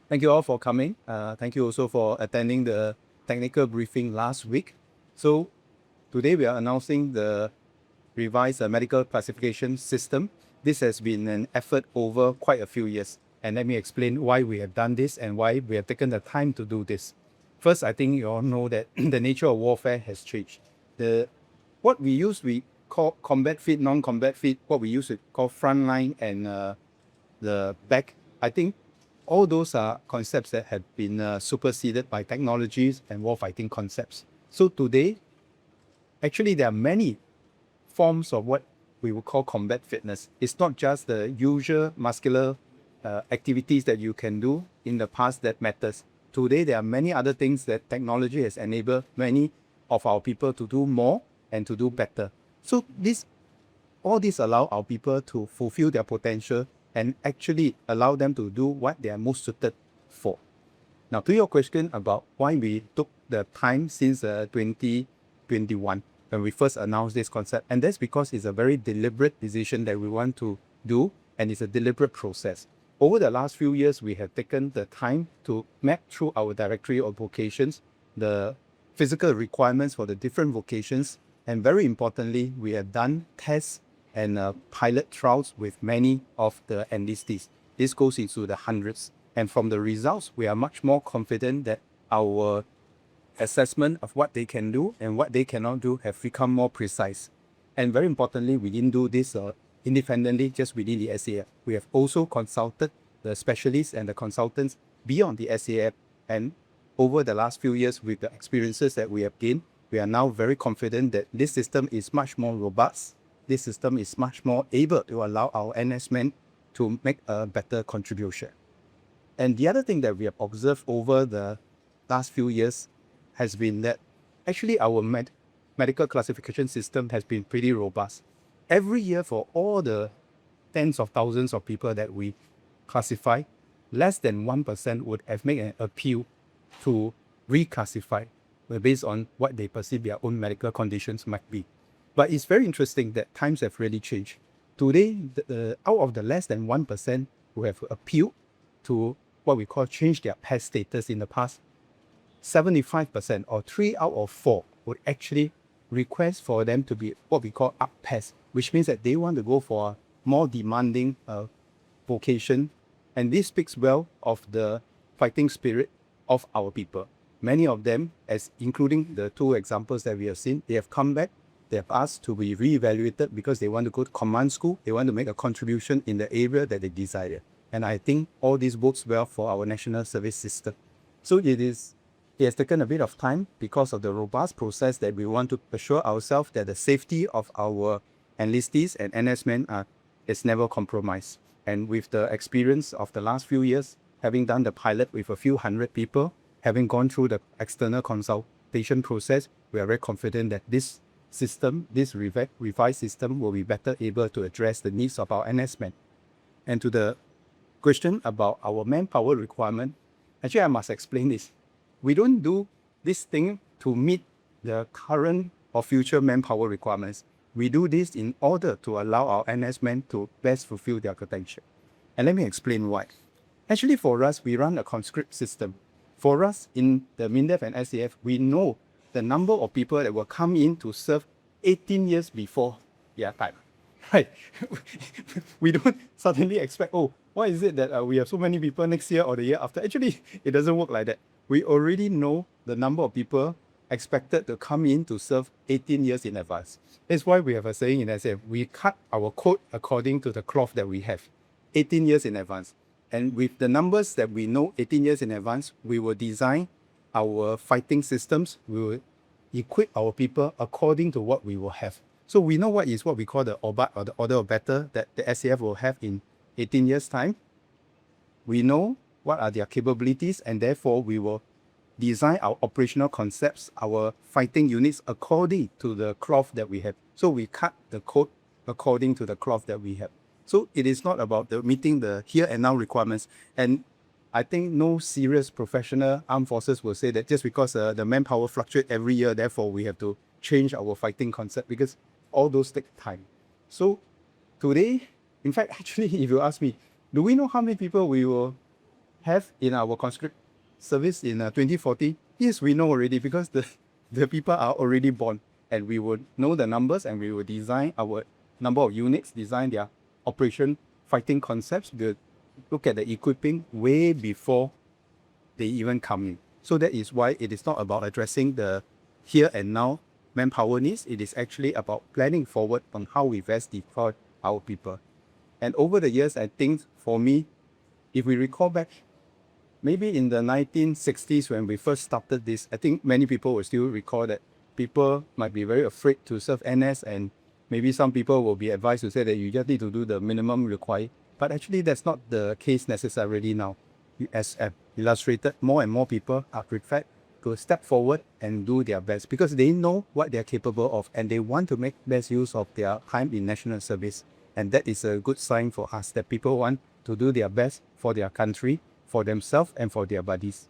Thank you all for coming. Thank you also for attending the technical briefing last week. So today we are announcing the revised medical classification system. This has been an effort over quite a few years. And let me explain why we have done this and why we have taken the time to do this. First, I think you all know that the nature of warfare has changed. What we call combat fit, non-combat fit, what we used to call frontline and the back. I think all those are concepts that have been superseded by technologies and warfighting concepts. So today, actually, there are many forms of what we would call combat fitness. It's not just the usual muscular activities that you can do in the past that matters. Today, there are many other things that technology has enabled many of our people to do more and to do better. So all this allow our people to fulfill their potential and actually allow them to do what they are most suited for. Now, to your question about why we took the time since 2021 when we first announced this concept, and that's because it's a very deliberate decision that we want to do, and it's a deliberate process. Over the last few years, we have taken the time to map through our directory of vocations, the physical requirements for the different vocations, and very importantly, we have done tests and pilot trials with many of the enlistees. This goes into the hundreds. And from the results, we are much more confident that our assessment of what they can do and what they cannot do have become more precise. And very importantly, we didn't do this independently just within the SAF. We have also consulted the specialists and the consultants beyond the SAF. And over the last few years, with the experiences that we have gained, we are now very confident that this system is much more robust. This system is much more able to allow our NSmen to make a better contribution. And the other thing that we have observed over the last few years has been that actually our medical classification system has been pretty robust. Every year for all the tens of thousands of people that we classify, less than 1% would have made an appeal to reclassify based on what they perceive their own medical conditions might be. But it's very interesting that times have really changed. Today, out of the less than 1% who have appealed to what we call change their PES status in the past, 75% or 3 out of 4 would actually request for them to be what we call up PES, which means that they want to go for a more demanding vocation. And this speaks well of the fighting spirit of our people. Many of them, as including the 2 examples that we have seen, they have come back. They have asked to be re-evaluated because they want to go to command school. They want to make a contribution in the area that they desire. And I think all this bodes well for our national service system. So it has taken a bit of time because of the robust process that we want to assure ourselves that the safety of our enlistees and NSmen is never compromised. And with the experience of the last few years, having done the pilot with a few hundred people, having gone through the external consultation process, we are very confident that this system, this revised system, will be better able to address the needs of our NSmen. And to the question about our manpower requirement, actually I must explain this. We don't do this thing to meet the current or future manpower requirements. We do this in order to allow our NSmen to best fulfill their potential. And let me explain why. Actually, for us, we run a conscript system. For us, in the MINDEF and SAF, we know the number of people that will come in to serve 18 years before their time. Right? We don't suddenly expect, oh, why is it that we have so many people next year or the year after? Actually, it doesn't work like that. We already know the number of people expected to come in to serve 18 years in advance. That's why we have a saying in SAF, we cut our coat according to the cloth that we have, 18 years in advance. And with the numbers that we know 18 years in advance, we will design our fighting systems. We will equip our people according to what we will have. So we know what we call the OBAT or the order of battle that the SAF will have in 18 years' time. We know what are their capabilities, and therefore we will design our operational concepts, our fighting units according to the cloth that we have. So we cut the coat according to the cloth that we have. So it is not about meeting the here and now requirements. And I think no serious professional armed forces will say that just because the manpower fluctuates every year, therefore we have to change our fighting concept, because all those take time. So today, in fact, actually, if you ask me, do we know how many people we will have in our conscript service in 2040? Yes, we know already because the people are already born, and we would know the numbers, and we will design our number of units, design their operation fighting concepts, we'll look at the equipping way before they even come in. So that is why it is not about addressing the here and now manpower needs. It is actually about planning forward on how we best deploy our people. And over the years, I think for me, if we recall back, maybe in the 1960s when we first started this, I think many people will still recall that people might be very afraid to serve NS, and maybe some people will be advised to say that you just need to do the minimum required. But actually, that's not the case necessarily now. As I've illustrated, more and more people are prepared to step forward and do their best because they know what they're capable of, and they want to make best use of their time in national service. And that is a good sign for us that people want to do their best for their country, for themselves, and for their buddies.